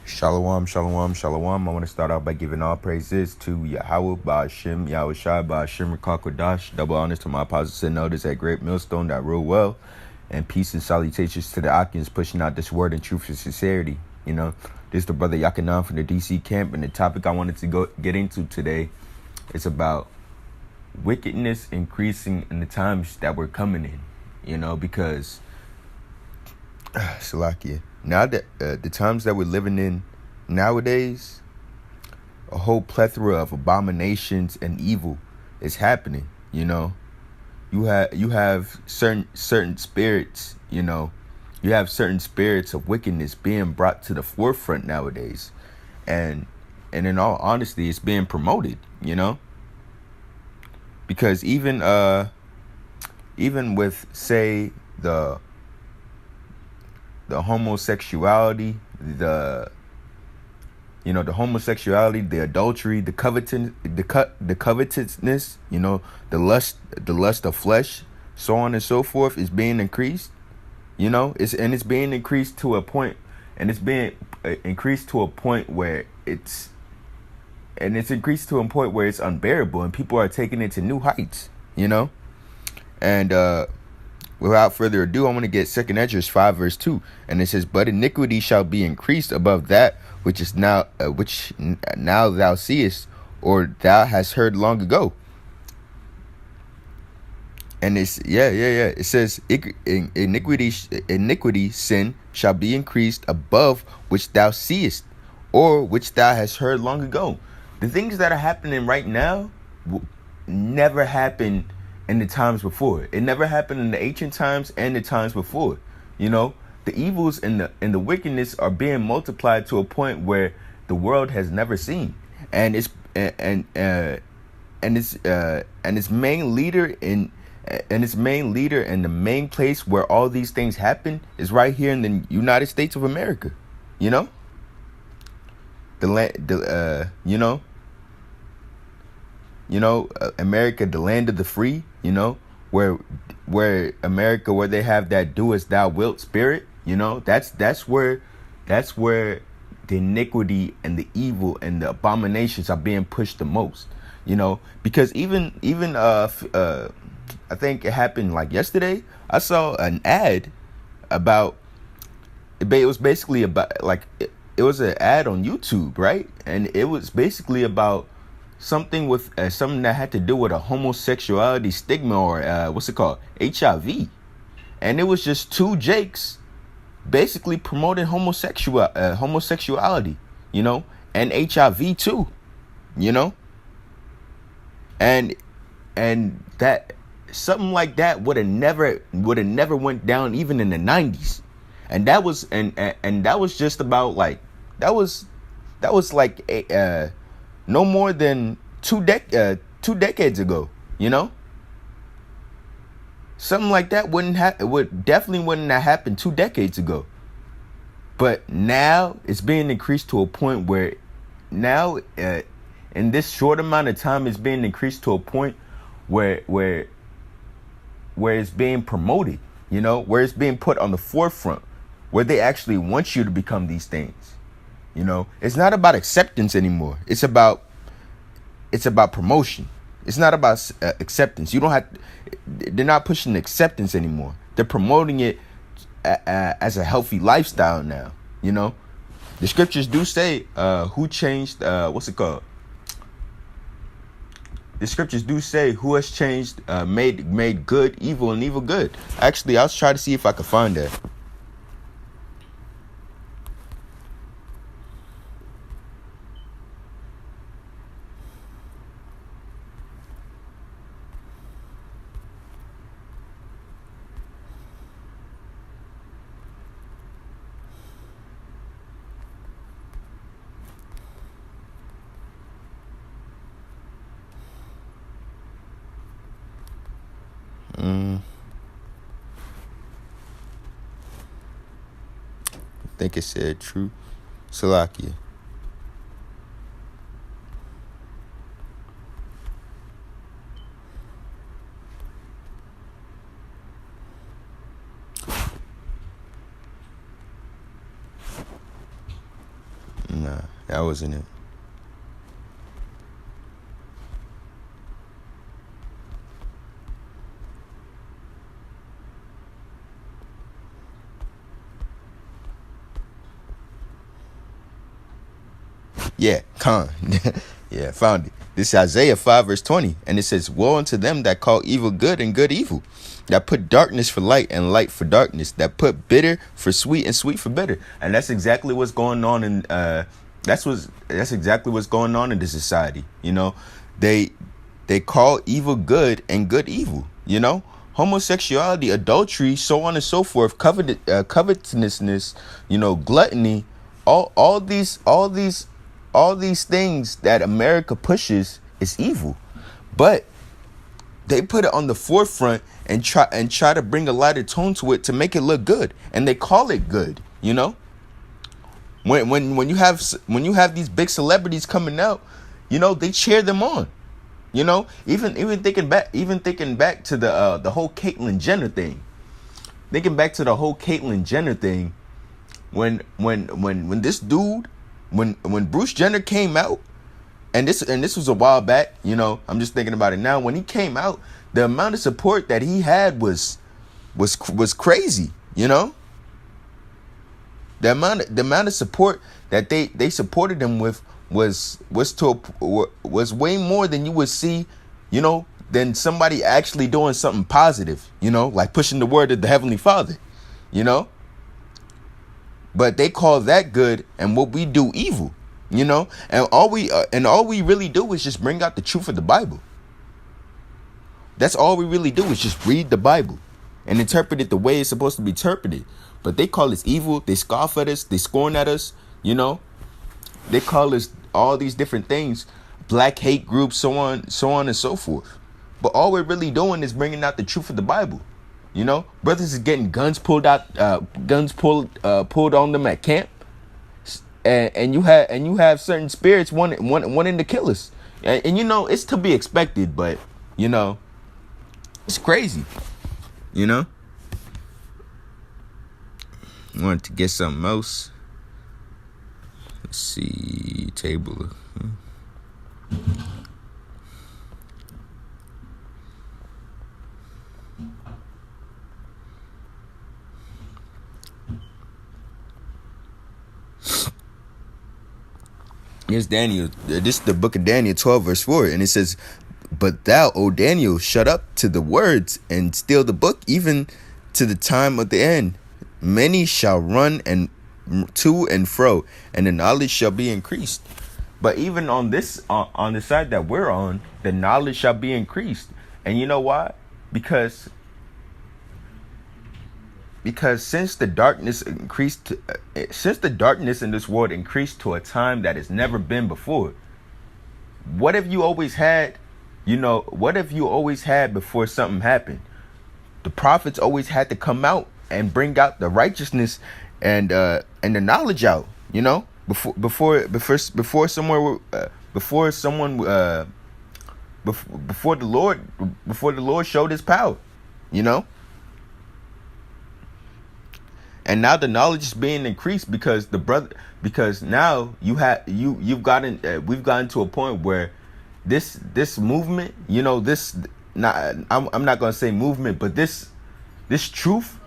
Shalom, shalom, shalom. I want to start out by giving all praises to Yahweh, Ba'ashim, Yahweh Shai, Ba'ashim, Rakakwadash. Double honors to my apostles and elders at Great Millstone that rule well. And peace and salutations to the Akians pushing out this word in truth and sincerity. You know, this is the brother Yakanan from the DC camp. And the topic I wanted to get into today is about wickedness increasing in the times that we're coming in. You know, because Salakia. Now that the times that we're living in nowadays, a whole plethora of abominations and evil is happening. You know, you have certain spirits. You know, you have certain spirits of wickedness being brought to the forefront nowadays, and in all honesty, it's being promoted. You know, because even with say the homosexuality, the homosexuality, the adultery, the covetousness, you know, the lust of flesh, so on and so forth, is being increased. You know, it's being increased to a point, and it's being increased to a point where it's unbearable, and people are taking it to new heights. You know, and without further ado, I want to get 2 Esdras 5 verse 2, and it says, "But iniquity shall be increased above that which now thou seest, or thou hast heard long ago." And it's It says iniquity, sin shall be increased above which thou seest, or which thou hast heard long ago. The things that are happening right now never happened in the times before. It never happened in the ancient times and the times before. You know, the evils and the wickedness are being multiplied to a point where the world has never seen, and its main leader and the main place where all these things happen is right here in the United States of America. You know, America, the land of the free. You know, where America, where they have that do as thou wilt spirit. You know, that's where the iniquity and the evil and the abominations are being pushed the most. You know, because even I think it happened like yesterday. I saw an ad about. It was basically about it was an ad on YouTube, right? And it was basically about something with something that had to do with a homosexuality stigma, or what's it called, HIV. And it was just two Jakes basically promoting homosexuality, you know, and HIV too, you know, and that something like that would have never went down even in the 90s. And that was and that was just about like that was like no more than 2 decades ago. You know, something like that wouldn't have happened 2 decades ago. But now it's being increased to a point where now in this short amount of time, it's being increased to a point where it's being promoted. You know, where it's being put on the forefront, where they actually want you to become these things. You know, it's not about acceptance anymore. It's about promotion. It's not about acceptance. You don't have. They're not pushing acceptance anymore. They're promoting it as a healthy lifestyle now. You know, the scriptures do say, "Who changed? What's it called?" The scriptures do say, "Who has changed? Made good evil and evil good." Actually, I'll try to see if I can find that. I think it said true. Salakia. Nah, that wasn't it. Yeah, con. Yeah, found it. This is Isaiah 5 verse 20. And it says, woe unto them that call evil good and good evil, that put darkness for light and light for darkness, that put bitter for sweet and sweet for bitter. And that's exactly what's going on in that's exactly what's going on in the society. You know, they call evil good and good evil. You know, homosexuality, adultery, so on and so forth, covetousness, you know, gluttony, all these things that America pushes is evil, but they put it on the forefront and try to bring a lighter tone to it to make it look good, and they call it good. You know, when you have these big celebrities coming out, you know, they cheer them on. You know, even thinking back to the whole Caitlyn Jenner thing. Thinking back to the whole Caitlyn Jenner thing, when this dude, when Bruce Jenner came out, and this was a while back, you know, I'm just thinking about it now. When he came out, the amount of support that he had was crazy, you know? The amount of support that they supported him with was way more than you would see, you know, than somebody actually doing something positive, you know, like pushing the word of the Heavenly Father, you know? But they call that good, and what we do evil, you know. And all we really do is just bring out the truth of the Bible. That's all we really do is just read the Bible and interpret it the way it's supposed to be interpreted. But they call us evil. They scoff at us. They scorn at us. You know, they call us all these different things, black hate groups, so on and so forth. But all we're really doing is bringing out the truth of the Bible. You know, brothers is getting guns pulled on them at camp, and you have certain spirits wanting to kill us, and you know it's to be expected, but you know it's crazy. You know, I wanted to get something else. Let's see, table. Here's Daniel. This is the book of Daniel 12 verse 4. And it says, but thou, O Daniel, shut up to the words and still the book, even to the time of the end. Many shall run and to and fro, and the knowledge shall be increased. But even on this, on the side that we're on, the knowledge shall be increased. And you know why? Because since the darkness in this world increased to a time that has never been before, what if you always had, before something happened? The prophets always had to come out and bring out the righteousness and the knowledge out, you know, before the Lord showed his power, you know. And now the knowledge is being increased because now we've gotten to a point where this movement, you know, I'm not gonna say movement, but this truth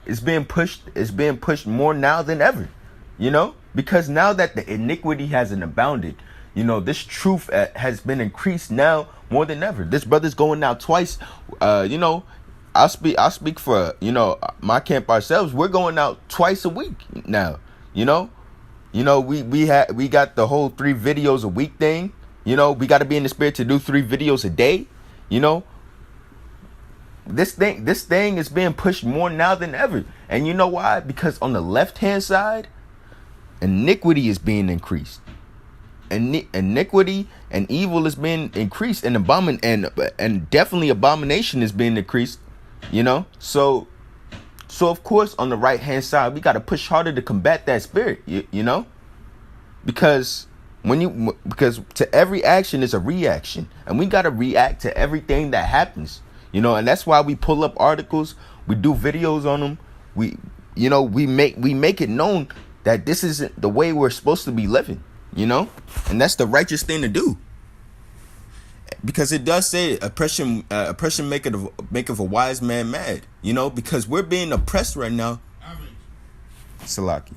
is being pushed more now than ever, you know, because now that the iniquity hasn't abounded, you know, this truth has been increased now more than ever. This brother's going out twice, you know. I'll speak for, you know, my camp ourselves. We're going out twice a week now. You know, we got the whole 3 videos a week thing. You know, we got to be in the spirit to do 3 videos a day. You know, this thing is being pushed more now than ever. And you know why? Because on the left hand side, iniquity is being increased. Iniquity and evil is being increased, and and definitely abomination is being increased. You know, so of course on the right hand side we got to push harder to combat that spirit. You know, because to every action is a reaction, and we got to react to everything that happens. You know, and that's why we pull up articles, we do videos on them. We make it known that this isn't the way we're supposed to be living. You know, and that's the righteous thing to do, because it does say oppression maketh a wise man mad. You know, because we're being oppressed right now. Salaki.